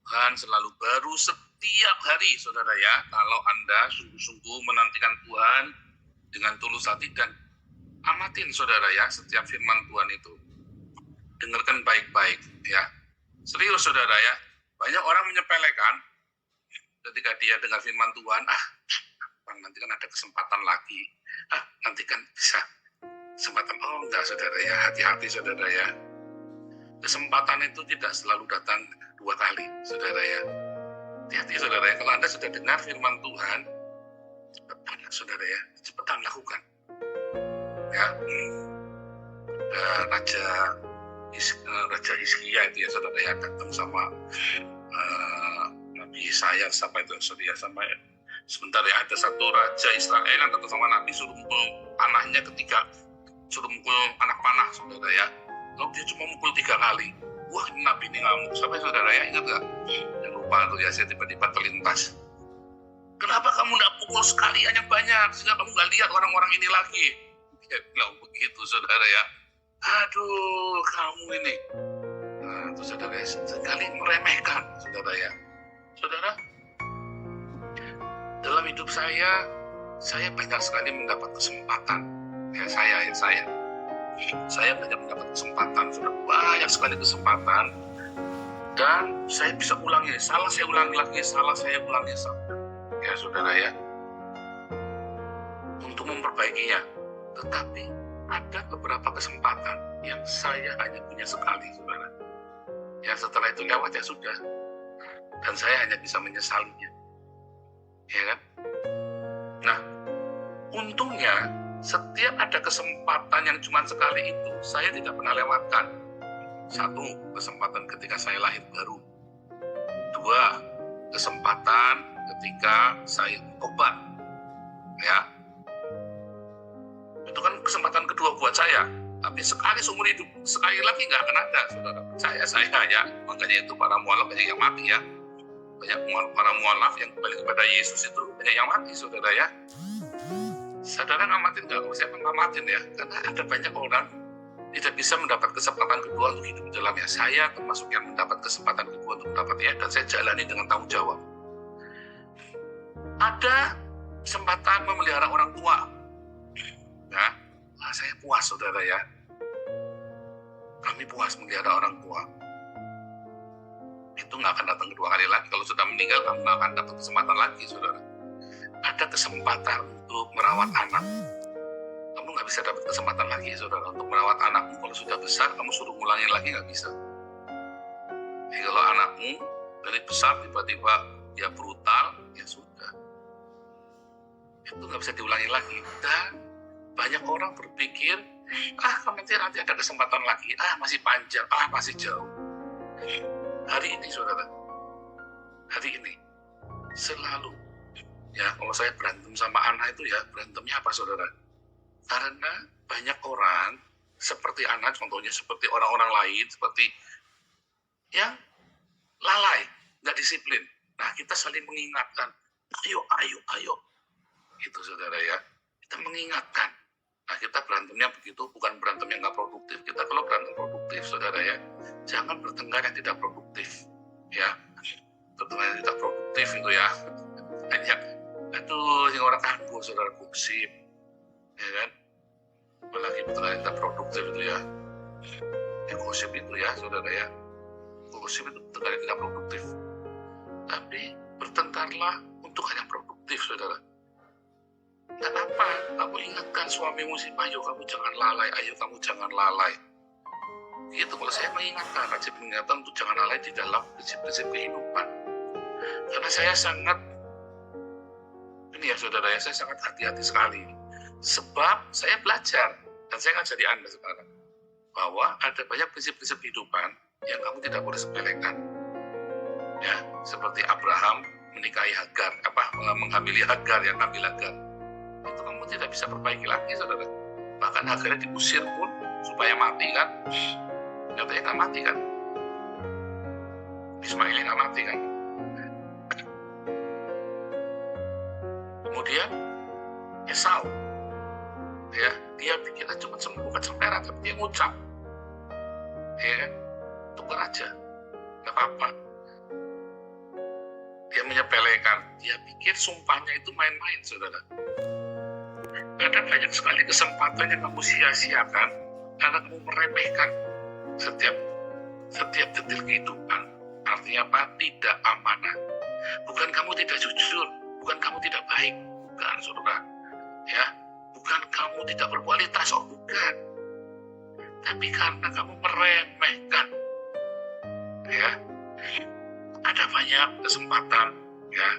Tuhan selalu baru setiap hari, saudara ya. Kalau Anda sungguh-sungguh menantikan Tuhan dengan tulus hati dan amatin, saudara ya, setiap firman Tuhan itu. Dengarkan baik-baik, ya. Serius, saudara ya. Banyak orang menyepelekan ketika dia dengar firman Tuhan, nanti kan ada kesempatan lagi. Nanti kan bisa kesempatan. Oh enggak, saudara ya. Hati-hati, saudara ya. Kesempatan itu tidak selalu datang 2 kali, saudara ya. Hati-hati, saudara ya. Kalau Anda sudah dengar firman Tuhan, cepetan, saudara ya. Cepetan lakukan. Ya, Raja Hizkia itu ya, saudara ya, datang sama Nabi Yesaya, sampai itu, saudara ya, sampai sebentar ya, ada satu raja Israel yang datang sama Nabi, suruh mukul panahnya suruh mukul anak panah, saudara ya. Lalu dia cuma mukul 3 kali. Wah, Nabi ini ngamuk. Sampai saudara ya, ingat gak? Yang lupa tuh ya, saya tiba-tiba terlintas. Kenapa kamu gak pukul sekalian yang banyak? Sehingga kamu gak lihat orang-orang ini lagi. Dia bilang begitu, saudara ya. Aduh, kamu ini. Nah, itu saudara ya, sekali meremehkan, saudara ya. Saudara, dalam hidup saya banyak sekali mendapat kesempatan. Saya banyak mendapat kesempatan, sudah banyak sekali kesempatan, dan saya bisa ulangi, salah saya ulangi lagi, ya saudara ya, untuk memperbaikinya. Tetapi ada beberapa kesempatan yang saya hanya punya sekali, saudara. Ya setelah itu lewat ya sudah, dan saya hanya bisa menyesalinya, ya kan? Nah, untungnya setiap ada kesempatan yang cuma sekali itu, saya tidak pernah lewatkan. 1, kesempatan ketika saya lahir baru. 2, kesempatan ketika saya tobat. Ya, itu kan kesempatan kedua buat saya. Tapi sekali seumur hidup, sekali lagi nggak akan ada, saudara. Saya ya, makanya itu para mualaf banyak yang mati ya. Banyak para mualaf yang kembali kepada Yesus itu banyak yang mati, saudara ya. Saudara ngamatin nggak? Saya ngamatin ya, karena ada banyak orang tidak bisa mendapat kesempatan kedua untuk hidup di dalamnya. Saya termasuk yang mendapat kesempatan kedua untuk mendapatnya, dan saya jalani dengan tanggung jawab. Ada kesempatan memelihara orang tua. Ya, saya puas, saudara ya. Kami puas memelihara orang tua. Itu nggak akan datang kedua kali lagi. Kalau sudah meninggal, kamu nggak akan dapat kesempatan lagi, saudara. Ada kesempatan untuk merawat anak. Kamu nggak bisa dapat kesempatan lagi, saudara, untuk merawat anakmu. Kalau sudah besar, kamu suruh ngulangin lagi nggak bisa. Jadi kalau anakmu dari besar tiba-tiba dia brutal, ya sudah. Itu nggak bisa diulangi lagi. Dan banyak orang berpikir, nanti ada kesempatan lagi, masih panjang, masih jauh. Hari ini, saudara, selalu. Ya, kalau saya berantem sama anak itu ya, berantemnya apa, saudara? Karena banyak orang seperti anak, contohnya seperti orang-orang lain, seperti yang lalai, nggak disiplin. Nah, kita saling mengingatkan, ayo. Itu, saudara ya. Kita mengingatkan. Nah, kita berantemnya begitu, bukan berantem yang nggak produktif. Kita kalau berantem produktif, saudara ya, jangan bertengkar yang tidak produktif. Ya, bertengkar yang tidak produktif itu ya, banyak. Yang orang tangguh, saudara, gosip, ya kan? Apalagi bertengkar yang tidak produktif itu ya. Gosip itu ya, saudara ya. Gosip itu bertengkar yang tidak produktif. Tapi bertengkarlah untuk hal yang produktif, saudara. Nggak apa, kamu ingatkan suamimu sih, ayo kamu jangan lalai. Gitu, kalau saya mengingatkan, wajib mengingatkan untuk jangan lalai di dalam prinsip-prinsip kehidupan. Karena saya sangat, ini ya saudara ya, saya sangat hati-hati sekali. Sebab saya belajar, dan saya ngajari Anda sekarang, bahwa ada banyak prinsip-prinsip kehidupan yang kamu tidak boleh sepelekan. Ya, seperti Abraham menikahi Hagar, menghamili Hagar, yang ngambil Hagar. Itu kamu tidak bisa perbaiki lagi, saudara. Bahkan Hagarnya diusir pun supaya mati kan. Nyatanya nggak mati kan. Ismailnya nggak mati kan. Kemudian Esau, ya, dia pikirnya cuma sembuhkan sempera, tapi dia ngucap, ya, tukar aja, nggak apa-apa. Dia menyepelekan, dia pikir sumpahnya itu main-main, saudara. Ada banyak sekali kesempatan yang kamu sia-siakan karena kamu meremehkan setiap detil kehidupan. Artinya apa? Tidak amanah. Bukan kamu tidak jujur, bukan kamu tidak baik, bukan, saudara. Ya, bukan kamu tidak berkualitas, bukan. Tapi karena kamu meremehkan, ya, ada banyak kesempatan, ya,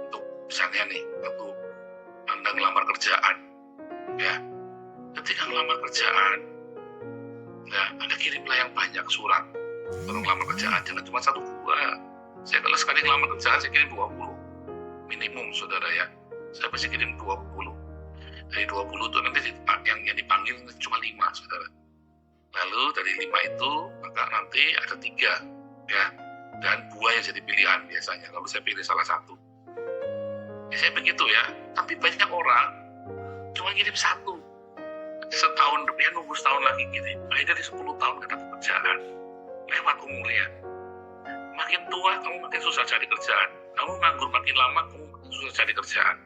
untuk misalnya nih, waktu Anda ngelamar kerjaan, ya, ketika ngelamar kerjaan, ya, Anda kirimlah yang banyak surat, kalau ngelamar kerjaan, jangan cuma 1-2. Saya kalau sekali ngelamar kerjaan, saya kirim 20, minimum, saudara, ya, saya pasti kirim 20. Dari 20 itu nanti yang dipanggil cuma 5, saudara. Lalu dari 5 itu, maka nanti ada 3, ya, dan 2 yang jadi pilihan biasanya, kalau saya pilih salah satu. Ya, saya begitu, ya, tapi banyak orang cuma kirim 1. Setahun, dia nunggu setahun lagi kirim. Akhirnya dari 10 tahun gak dapat kerjaan. Lewat umurnya. Makin tua, kamu makin susah cari kerjaan. Kamu nganggur makin lama, kamu makin susah cari kerjaan.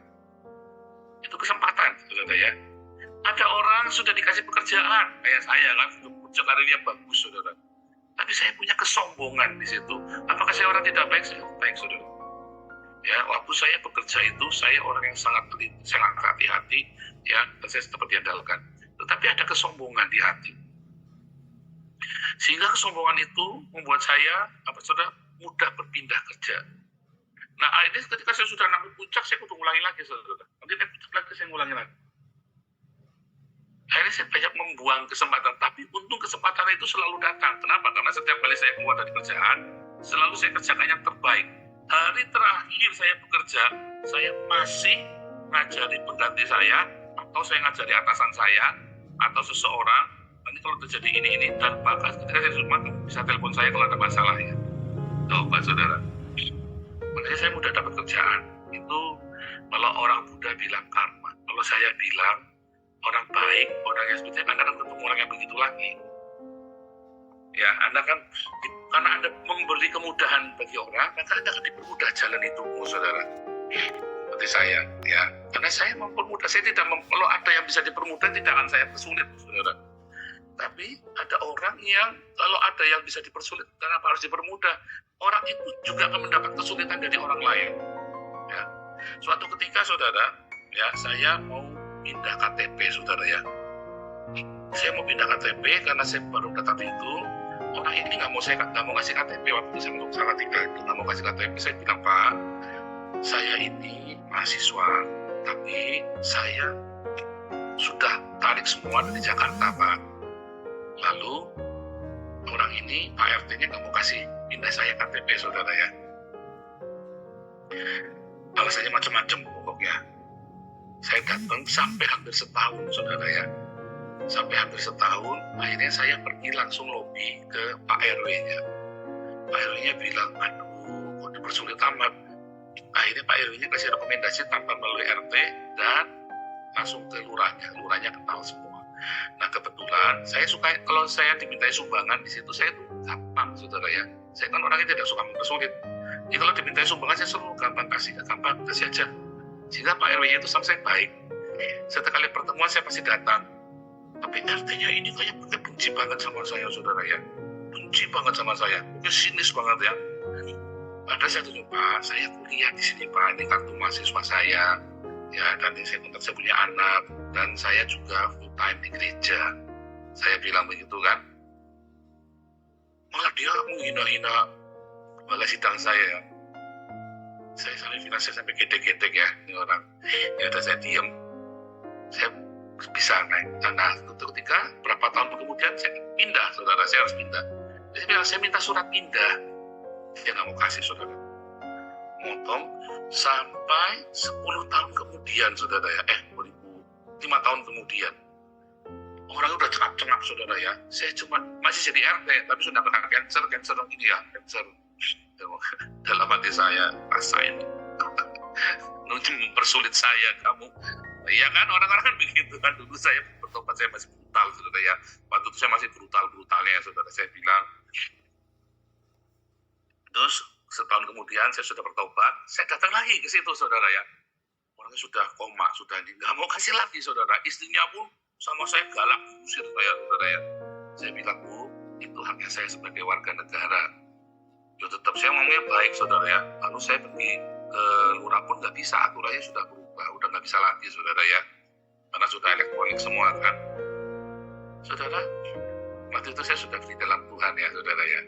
Itu kesempatan, saudara, ya. Ada orang sudah dikasih pekerjaan, kayak saya kan, sudah karirnya bagus, saudara. Tapi saya punya kesombongan di situ. Apakah saya orang tidak baik? Saya baik, saudara. Ya, waktu saya bekerja itu, saya orang yang sangat hati-hati, ya, dan saya tetap diandalkan. Tetapi ada kesombongan di hati. Sehingga kesombongan itu membuat saya, saudara, mudah berpindah kerja. Nah, akhirnya ketika saya sudah naik puncak, saya kudu ngulangi lagi, saudara. Nanti naik puncak lagi, saya ngulangi lagi. Akhirnya saya banyak membuang kesempatan, tapi untung kesempatan itu selalu datang. Kenapa? Karena setiap kali saya keluar dari kerjaan, selalu saya kerjakan yang terbaik. Hari terakhir saya bekerja, saya masih ngajari pengganti saya, atau saya ngajari atasan saya, atau seseorang, nanti kalau terjadi ini, dan bahkan ketika saya rumah, bisa telepon saya kalau ada masalah, ya. Coba, saudara. Makanya saya mudah dapat kerjaan. Itu kalau orang Buddha bilang karma. Kalau saya bilang orang baik, orang yang seperti Anda akan ketemu orang yang begitu lagi. Ya, Anda kan, karena Anda memberi kemudahan bagi orang, maka Anda akan dipermudah jalan hidupmu, saudara. Seperti saya, ya. Karena saya mempermudah, saya tidak kalau ada yang bisa dipermudah, tidak akan saya persulit, saudara. Tapi ada orang yang kalau ada yang bisa dipersulit, kenapa harus dipermudah? Orang itu juga akan mendapat kesulitan dari orang lain. Ya. Suatu ketika, saudara, ya, saya mau pindah KTP, saudara, ya. Saya mau pindah KTP karena saya baru datang itu. Orang ini nggak mau ngasih KTP waktu saya untuk salah tinggal itu, nggak mau kasih KTP. Saya bilang, Pak, saya ini mahasiswa, tapi saya sudah tarik semua dari Jakarta, Pak. Lalu orang ini, Pak RT-nya nggak mau kasih pindah saya KTP, saudara, ya. Alasannya macam-macam pokoknya. Saya datang sampai hampir setahun, saudara, ya. Sampai hampir setahun, akhirnya saya pergi langsung lobby ke Pak RW-nya. Pak RW-nya bilang, aduh, kok dipersulit amat. Akhirnya Pak RW-nya kasih rekomendasi tanpa melalui RT dan langsung ke lurahnya. Lurahnya kenal semua. Nah, kebetulan saya suka, kalau saya dimintai sumbangan di situ, saya tuh gampang, saudara, ya. Saya kan orangnya tidak suka mempersulit. Jadi kalau dimintai sumbangan, saya selalu gampang kasih aja. Sehingga Pak RW-nya itu sama saya baik. Setiap kali pertemuan saya pasti datang. Tapi RT-nya ini kayak benci banget sama saya, saudara, ya. Benci banget sama saya. Mungkin sinis banget, ya. Padahal saya tunjuk, Pak, saya kuliah di sini, Pak. Ini kartu mahasiswa saya. Ya, dan saya punya anak. Dan saya juga full time di gereja. Saya bilang begitu, kan. Malah dia menghina-hina balai sidang saya, ya. Saya sampai gedek-gedek, ya, ini orang. Ya udah, saya diam. Saya bisa naik. Nah, ketika berapa tahun kemudian saya pindah, saudara, saya harus pindah. Jadi saya bilang, saya minta surat pindah. Dia nggak mau kasih, saudara. Motong sampai 10 tahun kemudian, saudara, ya. 5 tahun kemudian. Orang udah cengap-cengap, saudara, ya. Saya cuma masih jadi RT, tapi sudah kena cancer ini, ya, cancer. Dalam hati saya, rasain. Mempersulit saya, kamu. Ya kan, orang-orang kan begitu kan. Dulu saya bertobat, saya masih brutal, saudara, ya. Waktu itu saya masih brutalnya, saudara. Saya bilang, terus setahun kemudian saya sudah bertobat, saya datang lagi ke situ saudara ya. Orangnya sudah koma, sudah nggak mau kasih lagi saudara. Istrinya pun sama saya galak, usir saya saudara ya. Saya bilang, Bu, itu haknya saya sebagai warga negara. Ya tetap saya ngomongnya baik saudara ya. Lalu saya pergi ke lurah pun nggak bisa, aturannya sudah berubah, udah nggak bisa lagi saudara ya. Karena sudah elektronik semua kan. Saudara, waktu itu saya sudah di dalam Tuhan ya saudara ya.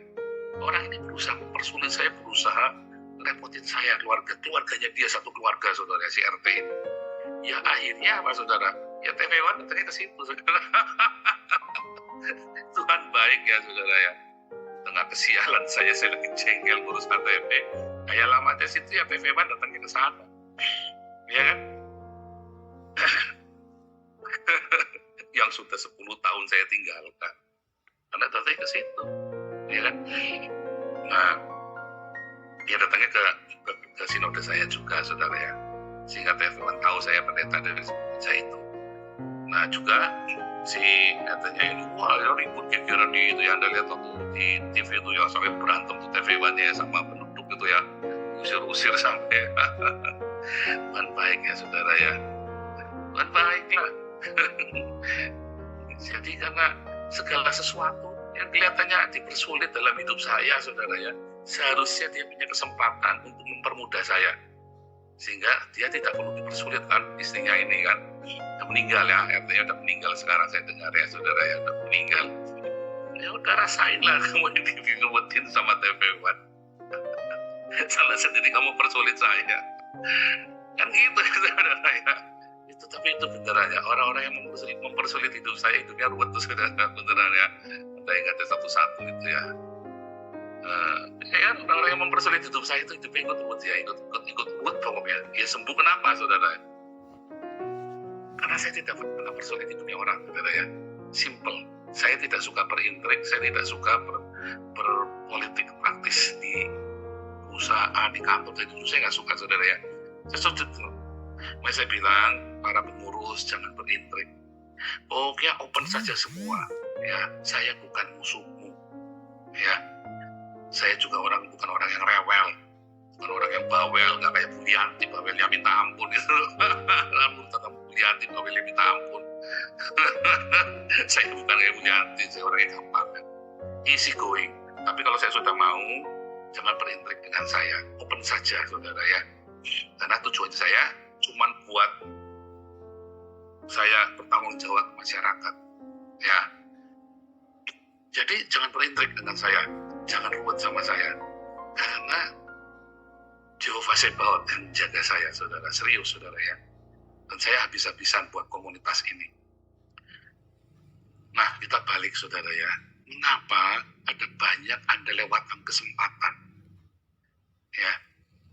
Orang ini berusaha mempersulit saya, berusaha repotin saya, keluarganya dia satu keluarga saudara, si RT ini. Ya akhirnya apa saudara? Ya TV One datangnya ke situ saudara. Tuhan baik ya saudara ya. Tengah kesialan saya lagi jengkel ngurus KTP. Kayak lama dari situ ya TV One datangnya ke sana. Ya kan? Yang sudah 10 tahun saya tinggalkan. Karena datangnya ke situ. Ya kan? Nah, dia datangnya ke sinode saya juga saudara ya, sehingga teman tahu saya pendeta dari gereja itu. Nah juga si katanya ini wah ya ribut kira-kira di itu ya, Anda lihat waktu di TV itu ya sampai berantem tuh TV One ya sama penduduk itu ya, usir-usir sampai Tuhan baik ya saudara ya, Tuhan baik lah. Jadi karena segala sesuatu yang kelihatannya dipersulit dalam hidup saya saudara ya, seharusnya dia punya kesempatan untuk mempermudah saya, sehingga dia tidak perlu dipersulit kan. Istrinya ini kan udah meninggal ya, RT-nya udah meninggal sekarang saya dengar ya saudara ya, udah meninggal. Ya udah rasain lah kamu diruwetin sama TV One. Salah sendiri kamu persulit saya, kan gitu saudara ya. Itu tapi itu beneran ya, orang-orang yang mempersulit hidup saya, hidupnya ruwet tuh saudara, beneran ya. Kita ingat satu-satu itu ya. Ya orang-orang yang mempersulit hidup saya itu hidupnya ikut ruwet ya, ikut ruwet pokoknya. Ya sembuh kenapa saudara? Karena saya tidak pernah persulit hidupnya orang saudara ya. Simple. Saya tidak suka berintrik, saya tidak suka berpolitik praktis di perusahaan, di kantor, itu saya nggak suka saudara ya. Saya sudut. Makanya saya bilang para pengurus jangan berintrik. Pokoknya open saja semua. Ya, saya bukan musuhmu. Ya, saya juga bukan orang yang rewel, bukan orang yang bawel, nggak kayak Bu Yanti, bawelnya minta ampun itu. Lalu tetap Bu Yanti, bawelnya minta ampun. Saya bukan kayak Bu Yanti, saya orang yang gampang, easy going. Tapi kalau saya sudah mau, jangan berintrik dengan saya, open saja saudara ya. Karena tujuan saya cuma buat saya bertanggung jawab ke masyarakat, ya. Jadi jangan berintrik dengan saya, jangan ruwet sama saya, karena Jehovah Sebaot yang jaga saya, saudara, serius saudara ya. Dan saya habis-habisan buat komunitas ini. Nah kita balik saudara ya, mengapa ada banyak Anda lewatkan kesempatan, ya?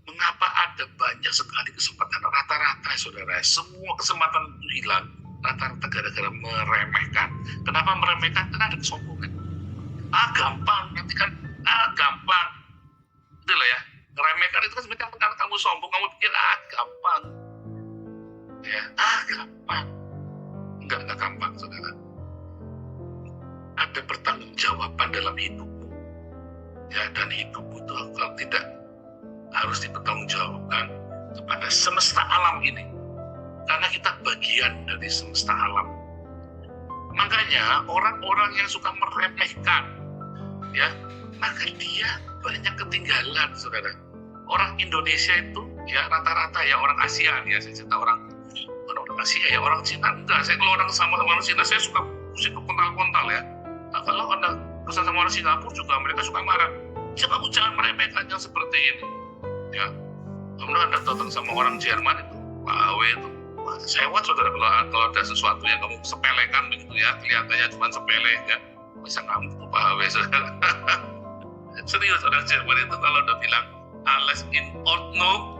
Mengapa ada banyak sekali kesempatan rata-rata saudara, semua kesempatan itu hilang rata-rata gara-gara meremehkan. Kenapa meremehkan? Karena ada kesombongan. Gampang, nanti kan gampang. Itu loh ya, meremehkan itu kan sebenarnya karena kamu sombong, kamu pikir gampang. Ya, gampang. Enggak gampang saudara. Ada pertanggungjawaban dalam hidupmu. Ya, dan hidupmu itu kalau tidak harus dipertanggungjawabkan kepada semesta alam ini, karena kita bagian dari semesta alam. Makanya orang-orang yang suka meremehkan, ya, maka dia banyak ketinggalan, saudara. Orang Indonesia itu, ya rata-rata ya orang Asia, ya saya cerita orang Asia, ya orang Cina enggak. Saya kalau orang sama orang Cina, saya suka musik kontal-kontal ya. Nah, kalau Anda kesal sama orang Singapura juga mereka suka marah. Kamu jangan meremehkan yang seperti ini. Ya, kemudian Anda datang sama orang Jerman itu, Pak Awe itu, sewot saudara, kalau ada sesuatu yang kamu sepelekan begitu ya, kelihatannya cuma sepele ya, bisa ngamuk tuh Pak Awe saudara. Serius orang Jerman itu kalau udah bilang alles in ordnung,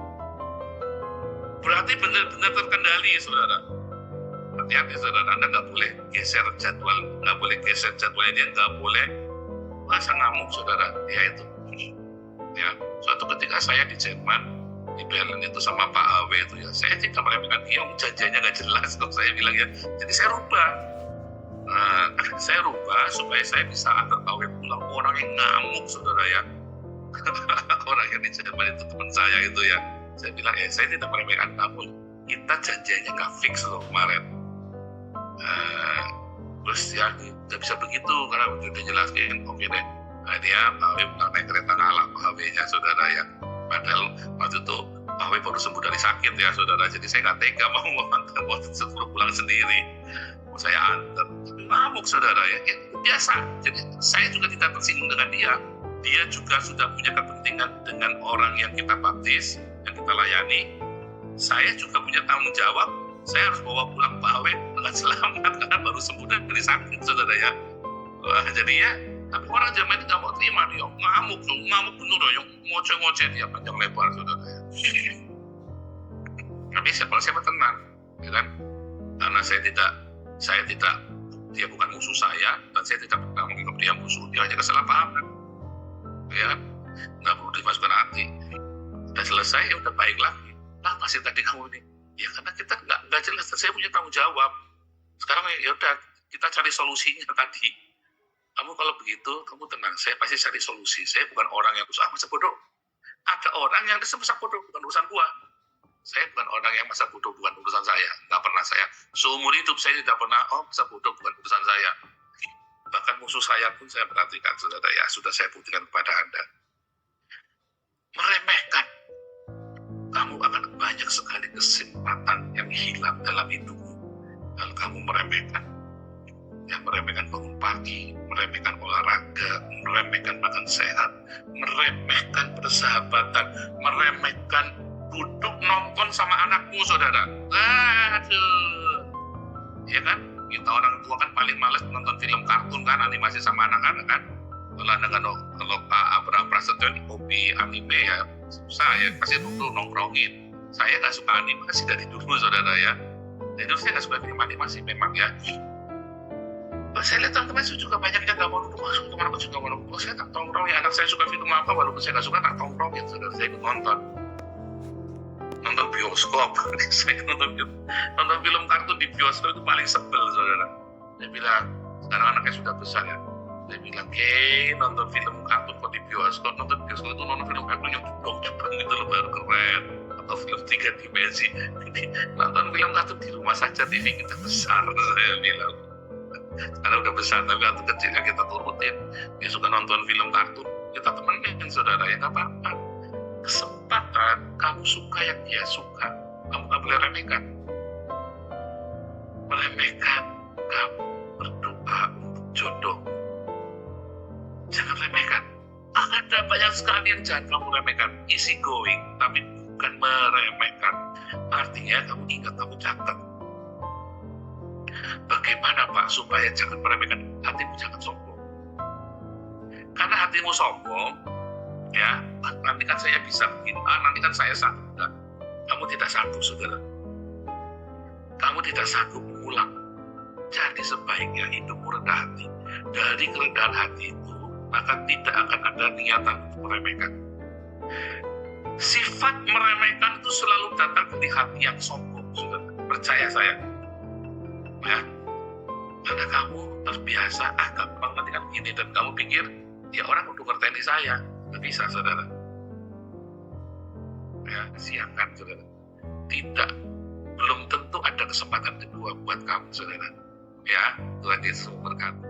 berarti benar-benar terkendali saudara. Hati-hati saudara, Anda nggak boleh geser jadwal, nggak boleh geser jadwalnya, dia nggak boleh masa ngamuk saudara, ya itu. Ya, suatu ketika saya di Jerman, di Berlin itu sama Pak Awe itu ya, saya tidak meremehkan dia, janjinya nggak jelas kok saya bilang ya. Jadi saya rubah supaya saya bisa antar Pak Awe pulang. Orang yang ngamuk saudara ya, Orang yang di Jerman itu teman saya itu ya. Saya bilang, saya tidak meremehkan kamu. Kita janjiannya nggak fix loh kemarin. Terus ya nggak bisa begitu karena udah jelasin, oke deh. Nah, dia Pak Awe naik kereta ngalah Pak Awe-nya saudara ya. Padahal waktu itu Pak Awe baru sembuh dari sakit ya saudara. Jadi saya nggak tega mau suruh pulang sendiri. Mau saya antar. Ngamuk saudara ya. Biasa. Jadi saya juga tidak tersinggung dengan dia. Dia juga sudah punya kepentingan dengan orang yang kita baptis, yang kita layani. Saya juga punya tanggung jawab. Saya harus bawa pulang Pak Awe dengan selamat karena baru sembuh dari sakit saudara ya. Wah, jadi ya, tapi orang Jerman itu nggak mau terima dia, ngamuk bener yang ngoceh-ngoceh dia panjang lebar saudara ya. Tapi kalau saya tenang, ya kan? Karena saya tidak, dia bukan musuh saya dan saya tidak pernah menganggap dia musuh, dia hanya kesalahpahaman, ya kan? Nggak perlu dimasukkan hati. Udah selesai, ya udah baik lagi. Lah pasti tadi kamu ini, ya karena kita nggak jelas. Saya punya tanggung jawab. Sekarang ya udah kita cari solusinya tadi. Kamu kalau begitu, kamu tenang. Saya pasti cari solusi. Saya bukan orang yang masa bodoh. Ada orang yang masa bodoh, bukan urusan gua. Saya bukan orang yang masa bodoh, bukan urusan saya. Nggak pernah saya. Seumur hidup saya tidak pernah, masa bodoh bukan urusan saya. Bahkan musuh saya pun saya perhatikan, saudara ya. Sudah saya buktikan kepada Anda. Meremehkan. Kamu akan banyak sekali kesempatan yang hilang dalam hidupmu. Kalau kamu meremehkan. Ya, meremehkan bangun pagi, meremehkan olahraga, meremehkan makan sehat, meremehkan persahabatan, meremehkan duduk nonton sama anakmu, saudara. Aduh. Ya kan? Kita orang tua kan paling males nonton film kartun kan, animasi sama anak-anak kan. Kalau Pak Abraham Prasetyo hobi anime ya, saya kasih dulu nongkrongin. Saya nggak suka animasi dari dulu, saudara ya. Dari dulu saya nggak suka film animasi memang ya. Saya lihat teman-teman saya juga banyak yang nggak mau nonton, teman aku juga mau nonton. Saya tak tongkrong ya, anak saya suka film apa, walaupun saya nggak suka tak tongkrongin, saudara. Saya ikut nonton bioskop. Saya nonton film kartun di bioskop itu paling sebel, saudara. Saya bilang, sekarang anaknya sudah besar ya. Saya bilang, nonton film kartun kok di bioskop. Nonton bioskop itu nonton film kartun yang jepang gitu loh, baru keren. Atau film 3 dimensi. Nonton film kartun di rumah saja, TV kita besar, saya bilang. Karena udah besar, tapi waktu kecilnya kita turutin. Dia suka nonton film kartun, kita temenin, saudara, ya nggak apa-apa. Kesempatan, kamu suka yang dia suka, kamu nggak boleh remehkan. Meremehkan, kamu berdoa untuk jodoh. Jangan remehkan. Ada banyak sekali yang jangan kamu remehkan. Easy going, tapi bukan meremehkan. Artinya kamu ingat, kamu catat. Bagaimana Pak supaya jangan meremehkan? Hatimu jangan sombong. Karena hatimu sombong, ya, nanti kan saya bisa begini, nanti kan saya sanggup. Kamu tidak sanggup, saudara. Kamu tidak sanggup mengulang. Jadi sebaiknya hidupmu rendah hati. Dari kerendahan hati itu, maka tidak akan ada niatan untuk meremehkan. Sifat meremehkan itu selalu datang dari hati yang sombong, saudara. Percaya saya. Ya, karena kamu terbiasa gampang nanti kan gini, dan kamu pikir ya orang udah ngerteni saya. Nggak bisa, saudara. Ya, siapkan, saudara. Tidak, belum tentu ada kesempatan kedua buat kamu, saudara. Ya, Tuhan Yesus berkata.